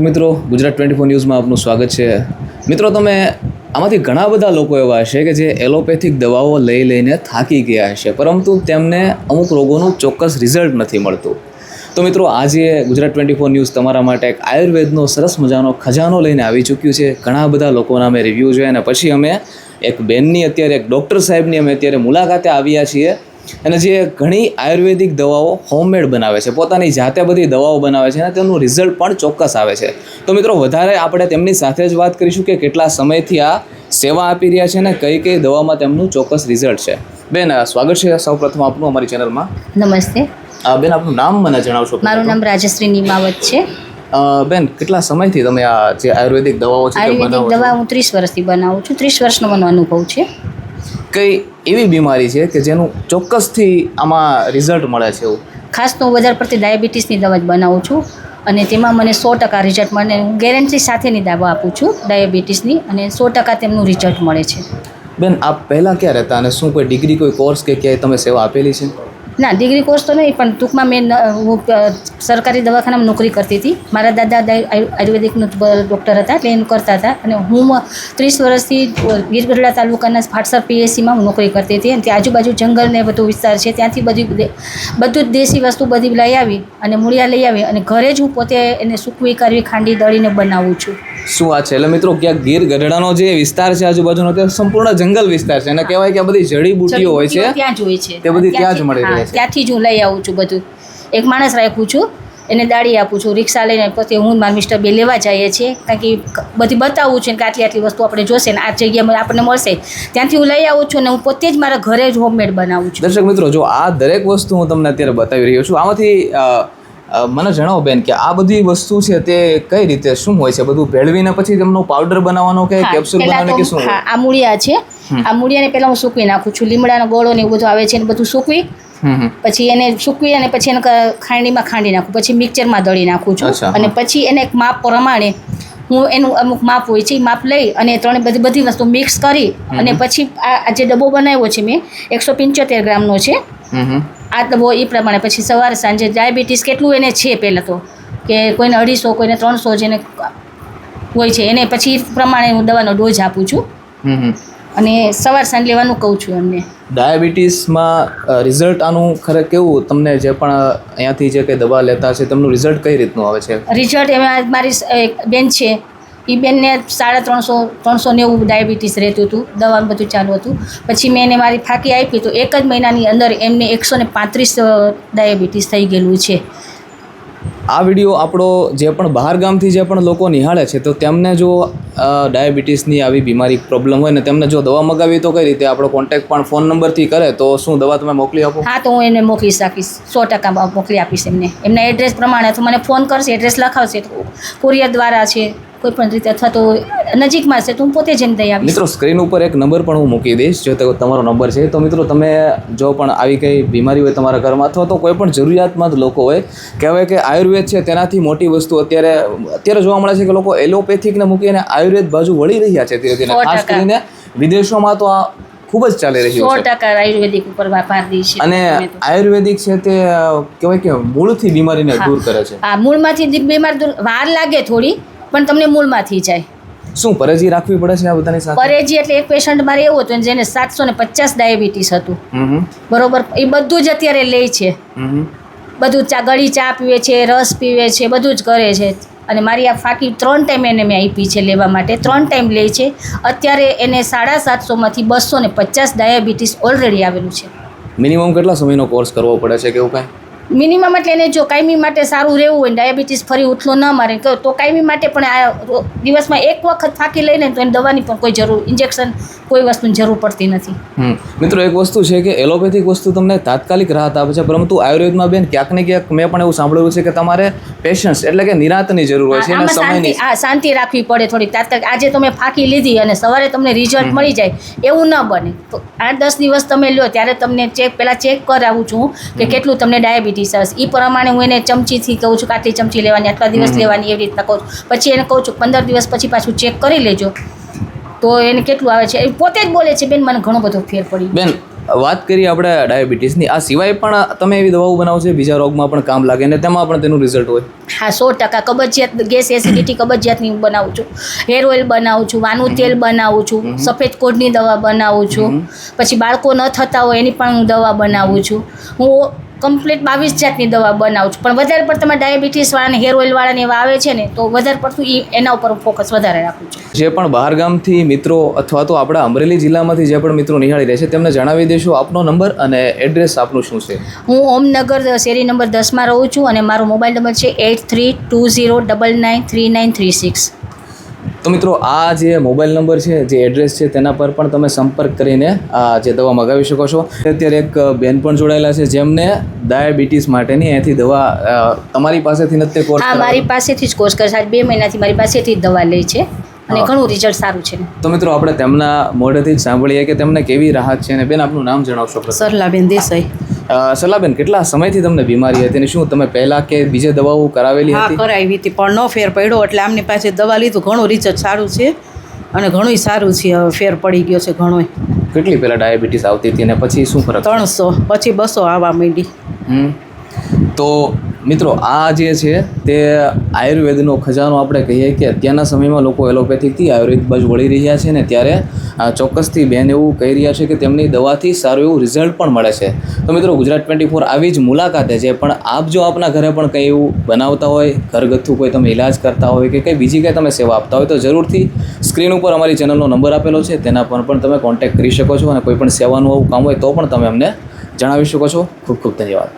મિત્રો ગુજરાત 24 ન્યૂઝમાં આપનું સ્વાગત છે। મિત્રો તમે આમાંથી ઘણા બધા લોકો એવા હશે કે જે એલોપેથિક દવાઓ લઈને થાકી ગયા હશે, પરંતુ તેમને અમુક રોગોનું ચોક્કસ રિઝલ્ટ નથી મળતું। તો મિત્રો આજે ગુજરાત 24 ન્યૂઝ તમારા માટે એક આયુર્વેદનો સરસ મજાનો ખજાનો લઈને આવી ચૂક્યું છે। ઘણા બધા લોકોના અમે રિવ્યૂ જોયા અને પછી અમે એક બેનની અત્યારે એક ડૉક્ટર સાહેબની અમે અત્યારે મુલાકાતે આવ્યા છીએ અને જે ઘણી આયુર્વેદિક દવાઓ હોમમેડ બનાવે છે, પોતાની જાતે બધી દવાઓ બનાવે છે અને તેનું રિઝલ્ટ પણ ચોક્કસ આવે છે। તો મિત્રો વધારે આપણે તેમની સાથે જ વાત કરીશું કે કેટલા સમયથી આ સેવા આપી રહ્યા છે અને કઈ કઈ દવામાં તેમનું ચોક્કસ રિઝલ્ટ છે। બેન, સ્વાગત છે સૌપ્રથમ આપનું અમારી ચેનલમાં। નમસ્તે બેન, આપનું નામ મને જણાવશો? મારું નામ રાજશ્રી નિમાવત છે। બેન, કેટલા સમયથી તમે આ જે આયુર્વેદિક દવાઓ છે તે આયુર્વેદિક બનાવો દવા છો? હું 30 વર્ષથી બનાવું છું। 30 વર્ષનો મને અનુભવ છે। કઈ એવી બીમારી છે કે જેનું ચોક્કસથી આમાં રિઝલ્ટ મળે છે એવું? ખાસ તો હું વધારે પડતી ડાયાબિટીસની દવા જ બનાવું છું અને તેમાં મને 100% રિઝલ્ટ મળે। હું ગેરંટી સાથેની દવા આપું છું ડાયાબિટીસની અને 100% તેમનું રિઝલ્ટ મળે છે। બેન, આપ પહેલાં ક્યાં રહેતા અને શું કોઈ ડિગ્રી, કોઈ કોર્સ કે ક્યાંય તમે સેવા આપેલી છે? ના, ડિગ્રી કોર્સ તો નહીં, પણ ટૂંકમાં હું સરકારી દવાખાનામાં નોકરી કરતી હતી। મારા દાદા આયુર્વેદિકનું ડૉક્ટર હતા, એટલે એનું કરતા હતા અને હું 30 વર્ષથી ગીર ગઢડા તાલુકાના ફાટસર પીએસસીમાં હું નોકરી કરતી હતી અને ત્યાં આજુબાજુ જંગલ ને બધો વિસ્તાર છે, ત્યાંથી બધું જ દેશી વસ્તુ બધી લઈ આવી અને મૂળિયા લઈ આવી અને ઘરે જ હું પોતે એને સૂકવી કરવી, ખાંડી દળીને બનાવું છું। શું વાત છે! એટલે મિત્રો, ક્યાંક ગીર ગઢડાનો જે વિસ્તાર છે આજુબાજુનો, તે સંપૂર્ણ જંગલ વિસ્તાર છે અને કહેવાય કે આ બધી જડીબુટ્ટીઓ હોય છે, ત્યાં જ હોય છે, તે બધી ત્યાં જ મળી રહે છે। ત્યાંથી જ હું લઈ આવું છું બધું। એક માણસ રાખું છું, એને દાળી આપું છું, રિક્ષા લઈને પોતે હું મારા મિસ્ટર બે લેવા જઈએ છીએ, કારણ કે બધી બતાવવું છે કે આટલી વસ્તુ આપણે જોશે ને આ જગ્યામાં આપણને મળશે, ત્યાંથી હું લઈ આવું છું અને હું પોતે જ મારા ઘરે જ હોમમેડ બનાવું છું। દર્શક મિત્રો, જો આ દરેક વસ્તુ હું તમને અત્યારે બતાવી રહ્યો છું, આમાંથી મને જણાવો બેન કે આ બધી વસ્તુ છે તે કઈ રીતે શું હોય છે? બધું ભેળવીને પછી તેમનો પાવડર બનાવવાનો કે કેપ્સ્યુલ બનાવવાનો કે શું? હા, આ મૂળિયા છે, આ મૂળિયાને પહેલાં હું સૂકવી નાખું છું। લીમડાનો ગોળો ને એવું બધું આવે છે ને બધું સૂકવી પછી એને સૂકવી અને પછી એને ખાંડીમાં ખાંડી નાખું, પછી મિક્સરમાં દળી નાખું છું અને પછી એને એક માપ પ્રમાણે હું એનું અમુક માપ હોય છે, એ માપ લઈ અને બધી વસ્તુ મિક્સ કરી અને પછી આ જે ડબ્બો બનાવ્યો છે મેં 175 ગ્રામનો છે આ ડબ્બો, એ પ્રમાણે પછી સવારે સાંજે ડાયાબિટીસ કેટલું એને છે પહેલાં તો કે કોઈને 250, કોઈને 300 જેને હોય છે એને પછી એ પ્રમાણે હું દવાનો ડોઝ આપું છું અને સવાર સાંજ લેવાનું કહું છું એમને। ડાયાબિટીસમાં રિઝલ્ટ આનું ખરે કેવું? તમને જે પણ અહીંયાથી જે કંઈ દવા લેતા છે તેમનું રિઝલ્ટ કઈ રીતનું આવે છે? રિઝલ્ટ એમાં મારી એક બેન છે, એ બેનને 390 ડાયાબિટીસ રહેતું હતું, દવાનું બધું ચાલુ હતું, પછી મેં એને મારી ફાંકી આપી તો એક જ મહિનાની અંદર એમને 135 ડાયાબિટીસ થઈ ગયેલું છે। આ વિડીયો આપણો જે પણ બહાર ગામથી જે પણ લોકો નિહાળે છે, તો તેમને જો ડાયાબિટીસની આવી બીમારી પ્રોબ્લેમ હોય ને તેમને જો દવા મગાવી તો કઈ રીતે? આપણો કોન્ટેક્ટ પણ ફોન નંબરથી કરે તો શું દવા તમે મોકલી આપો? હા, તો હું એને મોકલી શકીશ, 100% મોકલી આપીશ એમને, એમના એડ્રેસ પ્રમાણે તો મને ફોન કરશે, એડ્રેસ લખાવશે, કુરિયર દ્વારા છે, કોઈ પણ રીતે અથવા તો નજીકમાં છે તો હું પોતે જ એમ દઈ આવીશ। મિત્રો, સ્ક્રીન ઉપર એક નંબર પણ હું મૂકી દઈશ, જો તમારો નંબર છે તો મિત્રો તમે જો પણ આવી કંઈ બીમારી હોય તમારા ઘરમાં અથવા તો કોઈ પણ જરૂરિયાતમંદ લોકો હોય, કહેવાય કે આયુર્વેદ છે તેનાથી મોટી વસ્તુ અત્યારે જોવા મળે છે કે લોકો એલોપેથિકને મૂકીને આયુર્વેદ બાજુ વળી રહ્યા છે ધીરે ધીરે, ખાસ કરીને વિદેશોમાં તો આ ખૂબ જ ચાલી રહ્યું છે। 100% આયુર્વેદિક ઉપર ભાર દે છે અને આયુર્વેદિક છે તે કહેવાય કે મૂળથી બીમારીને દૂર કરે છે। હા, મૂળમાંથી બીમારી દૂર વાર લાગે થોડી, પણ તમને મૂળમાંથી જાય। શું પરેજી રાખવી પડે છે આ બધાની સાથે? પરેજી એટલે એક પેશન્ટ મારે એવું હતું જેને 750 ડાયાબિટીસ હતું, બરોબર, એ બધું જ અત્યારે લે છે, બધું ગળી ચા પીવે છે, રસ પીવે છે, બધું જ કરે છે અને મારી આ ફાંકી 3 ટાઈમ એને મેં આપી છે લેવા માટે, 3 ટાઈમ લે છે। અત્યારે એને 750માંથી 250 ડાયાબિટીસ ઓલરેડી આવેલું છે। મિનિમમ કેટલા સમયનો કોર્સ કરવો પડે છે કે એવું કાંઈ? મિનિમમ એટલે એને જો કાયમી માટે સારું રહેવું હોય, ડાયાબિટીસ ફરી ઉથલો ન મારે તો કાયમી માટે પણ આ દિવસમાં એક વખત ફાંકી લઈને તો એને દવાની પણ કોઈ જરૂર, ઇન્જેક્શન કોઈ વસ્તુની જરૂર પડતી નથી। મિત્રો, એક વસ્તુ છે કે એલોપેથિક વસ્તુ તમને તાત્કાલિક રાહત આપે છે, પરંતુ આયુર્વેદમાં બેન ક્યાંક ને ક્યાંક મેં પણ એવું સાંભળ્યું છે કે તમારે પેશન્સ એટલે કે નિરાંતની જરૂર હોય છે અને સમયની શાંતિ રાખવી પડે થોડી તાત્કાલિક। આજે તમે ફાંકી લીધી અને સવારે તમને રિઝલ્ટ મળી જાય એવું ન બને, તો 8-10 દિવસ તમે લો ત્યારે તમને પહેલાં ચેક કરાવું છું કે કેટલું તમને ડાયાબિટીસ આવે, એ પ્રમાણે હું એને ચમચીથી કહું છું કે આટલી ચમચી લેવાની, આટલા દિવસ લેવાની, એવી રીતના કહું છું। પછી એને કહું છું 15 દિવસ પછી પાછું ચેક કરી લેજો તો એને કેટલું આવે છે, એ પોતે જ બોલે છે બેન મને ઘણો બધો ફેર પડી। બેન, વાત કરીએ આપણે ડાયાબિટીસની, આ સિવાય પણ તમે એવી દવાઓ બનાવો છો બીજા રોગમાં પણ કામ લાગે ને તેમાં પણ તેનું રિઝલ્ટ હોય? હા 100% કબજિયાત, ગેસ, એસિડિટી, કબજિયાતની હું બનાવું છું. હેર ઓઇલ બનાવું છું, વાનું તેલ બનાવું છું, સફેદ કોડની દવા બનાવું છું, પછી બાળકો ન થતા હોય એની પણ હું દવા બનાવું છું. હું કમ્પ્લીટ 22 જાતની દવા બનાવું છું. પણ વધારે પડતા તમે ડાયાબિટીસવાળાને, હેર ઓઇલવાળાને એવા આવે છે ને તો વધારે પડતું એના ઉપર ફોકસ વધારે રાખું છું. જે પણ બહારગામથી મિત્રો અથવા તો આપણા અમરેલી જિલ્લામાંથી જે પણ મિત્રો નિહાળી રહે છે તેમને જણાવી દઈશું આપનો નંબર અને એડ્રેસ આપનું શું છે? હું ઓમનગર શેરી નંબર 10માં રહું છું અને મારો મોબાઈલ નંબર છે 8320993936. તો મિત્રો આ જે મોબાઈલ નંબર છે, જે એડ્રેસ છે તેના પર પણ તમે સંપર્ક કરીને આ જે દવા મગાવી શકો છો. અત્યારે એક બેન પણ જોડાયેલા છે જેમને ડાયાબિટીસ માટેની અહીંથી દવા તમારી પાસેથી નથી કોર્સ? હા, મારી પાસેથી જ કોર્સ કરે છે. 2 મહિનાથી મારી પાસેથી જ દવા લે છે અને ઘણું રિઝલ્ટ સારું છે. તો મિત્રો આપણે તેમના મોઢેથી જ સાંભળીએ કે તેમને કેવી રાહત છે. અને બેન આપનું નામ જણાવશો? સરલાબેન દેસાઈ. સરલાબેન, કેટલા સમયથી તમને બીમારી હતી અને શું તમે પહેલા કે બીજે દવાઓ કરાવેલી હા, હતી? કરાવી હતી પણ ન ફેર પડ્યો એટલે આમની પાસે દવા લીધું. ઘણું રિઝલ્ટ સારું છે અને ઘણું સારું છે. હવે ફેર પડી ગયો છે ઘણો. કેટલી પહેલા ડાયાબિટીસ આવતી હતી અને પછી શું ફરક? 300 પછી 200 આવવા માંડી. તો મિત્રો આ જે છે તે આયુર્વેદનો ખજાનો આપણે કહીએ કે અત્યારના સમયમાં લોકો એલોપેથિકથી આયુર્વેદ બાજુ વળી રહ્યા છે ને ત્યારે ચોક્કસથી બેન એવું કહી રહ્યા છે કે તેમની દવાથી સારું એવું રિઝલ્ટ પણ મળે છે. તો મિત્રો ગુજરાત 24 આવી જ મુલાકાતે છે. પણ આપ જો આપના ઘરે પણ કંઈ એવું બનાવતા હોય, ઘરગથ્થુ કોઈ તમે ઇલાજ કરતા હોય કે કંઈ બીજી કંઈ તમે સેવા આપતા હોય તો જરૂરથી સ્ક્રીન ઉપર અમારી ચેનલનો નંબર આપેલો છે તેના પર પણ તમે કોન્ટેક્ટ કરી શકો છો અને કોઈ પણ સેવાનું આવું કામ હોય તો પણ તમે અમને જણાવી શકો છો. ખૂબ ખૂબ ધન્યવાદ.